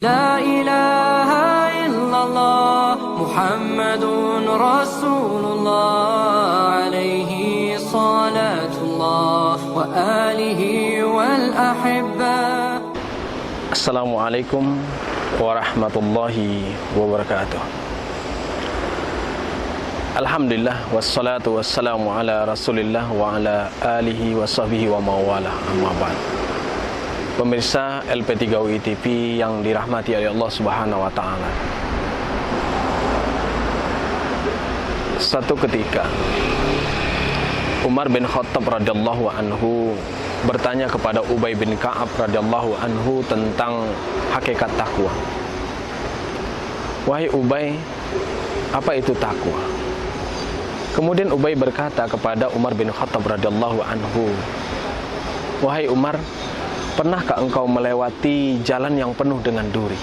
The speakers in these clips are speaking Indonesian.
La ilaha illallah Muhammadun Rasulullah alaihi salatullah wa alihi wal ahibba. Assalamualaikum warahmatullahi wabarakatuh. Alhamdulillah wassalatu wassalamu ala rasulillah wa ala alihi wa sahbihi wa mawala, amma ba'd. Pemirsa LP3UI TV yang dirahmati oleh Allah Subhanahu wa taala. Satu ketika Umar bin Khattab radhiyallahu anhu bertanya kepada Ubay bin Ka'ab radhiyallahu anhu tentang hakikat takwa. Wahai Ubay, apa itu takwa? Kemudian Ubay berkata kepada Umar bin Khattab radhiyallahu anhu, wahai Umar, pernahkah engkau melewati jalan yang penuh dengan duri?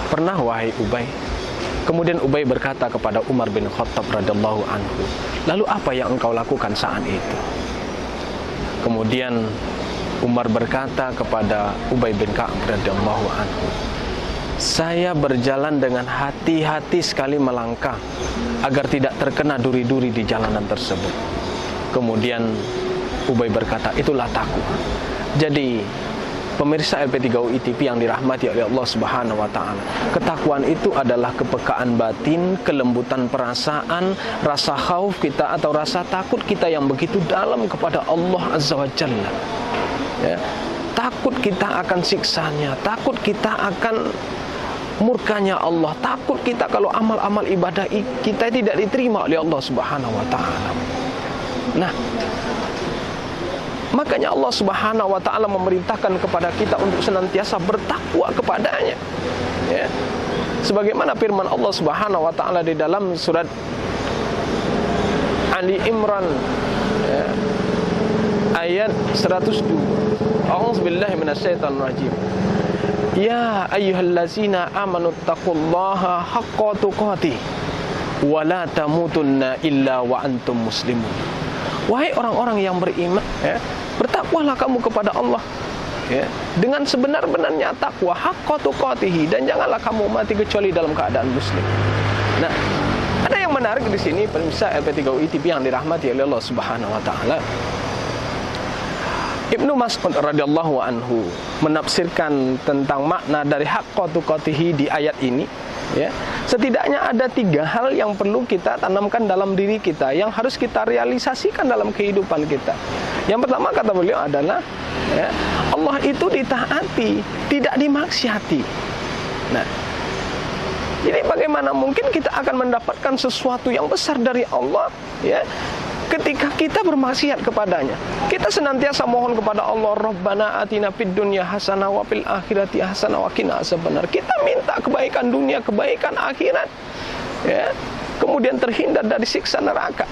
Pernah, wahai Ubay. Kemudian Ubay berkata kepada Umar bin Khattab radhiyallahu anhu, lalu apa yang engkau lakukan saat itu? Kemudian Umar berkata kepada Ubay bin Ka'ab radhiyallahu anhu, saya berjalan dengan hati-hati sekali melangkah agar tidak terkena duri-duri di jalanan tersebut. Kemudian Ubay berkata, itulah takwa. Jadi pemirsa LP3UI TV yang dirahmati oleh Allah Subhanahu wa taala, ketakwaan itu adalah kepekaan batin, kelembutan perasaan, rasa khauf kita atau rasa takut kita yang begitu dalam kepada Allah Azza wa Jalla. Ya. Takut kita akan siksanya, takut kita akan murkanya Allah, takut kita kalau amal-amal ibadah kita tidak diterima oleh Allah Subhanahu wa taala. Nah, makanya Allah Subhanahu wa taala memerintahkan kepada kita untuk senantiasa bertakwa kepadanya. Ya. Sebagaimana firman Allah Subhanahu wa taala di dalam surat Ali Imran, ya, ayat 102. A'udzubillahi minasyaitonir rajim. Ya ayyuhallazina amanu taqullaha haqqa tuqatih wa la tamutunna illa wa antum muslimun. Wahai orang-orang yang beriman, ya, bertakwalah kamu kepada Allah, ya, dengan sebenar-benarnya takwa, haqqa tuqatih, dan janganlah kamu mati kecuali dalam keadaan muslim. Nah, ada yang menarik di sini pemirsa LP3UI TV yang dirahmati oleh Allah Subhanahu wa taala. Ibnu Mas'ud radhiyallahu anhu menafsirkan tentang makna dari haqqa tuqatih di ayat ini, ya. Setidaknya ada 3 hal yang perlu kita tanamkan dalam diri kita, yang harus kita realisasikan dalam kehidupan kita. Yang pertama kata beliau adalah, ya, Allah itu ditaati, tidak dimaksiati. Nah, jadi bagaimana mungkin kita akan mendapatkan sesuatu yang besar dari Allah, ya, ketika kita bermaksiat kepadanya? Kita senantiasa mohon kepada Allah, Rabbana atina fid dunya hasanah wa fil akhirati hasanah wa qina azabannar. Kita minta kebaikan dunia, kebaikan akhirat, ya, kemudian terhindar dari siksa neraka.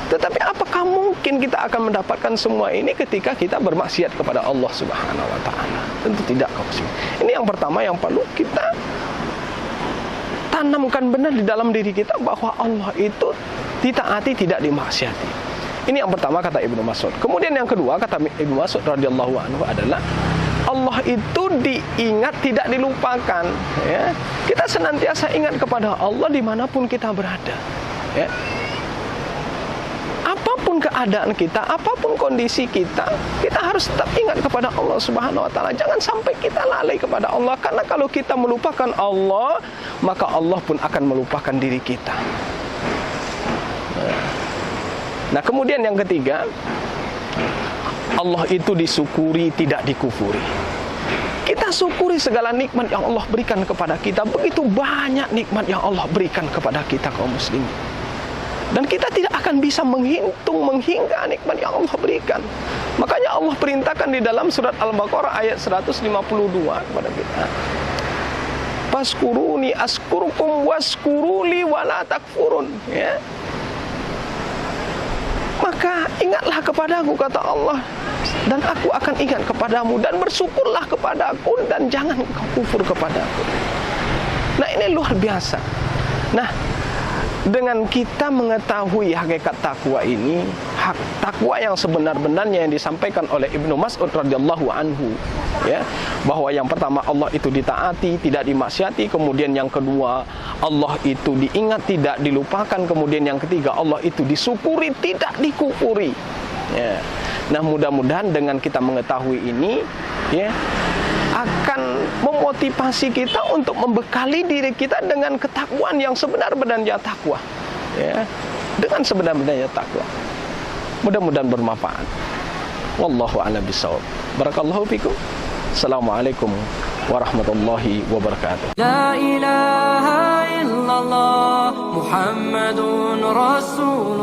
Tetapi apakah mungkin kita akan mendapatkan semua ini ketika kita bermaksiat kepada Allah Subhanahu wa taala? Tentu tidak, kaum. Ini yang pertama yang perlu kita tanamkan benar di dalam diri kita, bahwa Allah itu ditaati, tidak dimaksiati. Ini yang pertama kata Ibnu Mas'ud. Kemudian yang kedua kata Ibnu Mas'ud radhiyallahu anhu adalah Allah itu diingat, tidak dilupakan. Ya. Kita senantiasa ingat kepada Allah dimanapun kita berada. Ya. Apapun keadaan kita, apapun kondisi kita, kita harus tetap ingat kepada Allah Subhanahu wa taala. Jangan sampai kita lalai kepada Allah, karena kalau kita melupakan Allah, maka Allah pun akan melupakan diri kita. Nah, kemudian yang ketiga, Allah itu disyukuri, tidak dikufuri. Kita syukuri segala nikmat yang Allah berikan kepada kita. Begitu banyak nikmat yang Allah berikan kepada kita, kaum muslimin. Dan kita tidak akan bisa menghitung, menghingga nikmat yang Allah berikan. Makanya Allah perintahkan di dalam surat Al-Baqarah ayat 152 kepada kita, Faskuruni askurukum waskuruli wala takfurun. Ya. Maka ingatlah kepadaku, kata Allah, dan aku akan ingat kepadamu, dan bersyukurlah kepadaku, dan jangan kau kufur kepadaku. Nah, ini luar biasa. Nah, dengan kita mengetahui hakikat takwa ini, hak takwa yang sebenar-benarnya yang disampaikan oleh Ibnu Mas'ud radhiyallahu anhu, ya, bahwa yang pertama Allah itu ditaati, tidak dimaksiati, kemudian yang kedua Allah itu diingat, tidak dilupakan, kemudian yang ketiga Allah itu disyukuri, tidak dikufuri. Ya. Nah, mudah-mudahan dengan kita mengetahui ini, ya, akan memotivasi kita untuk membekali diri kita dengan ketakwaan yang sebenar-benarnya takwa, ya, dengan sebenar-benarnya takwa. Mudah-mudahan bermanfaat. Wallahu a'lam bishawab. Barakallahu fikum. Assalamualaikum warahmatullahi wabarakatuh. La ilaha illallah Muhammadun Rasulullah.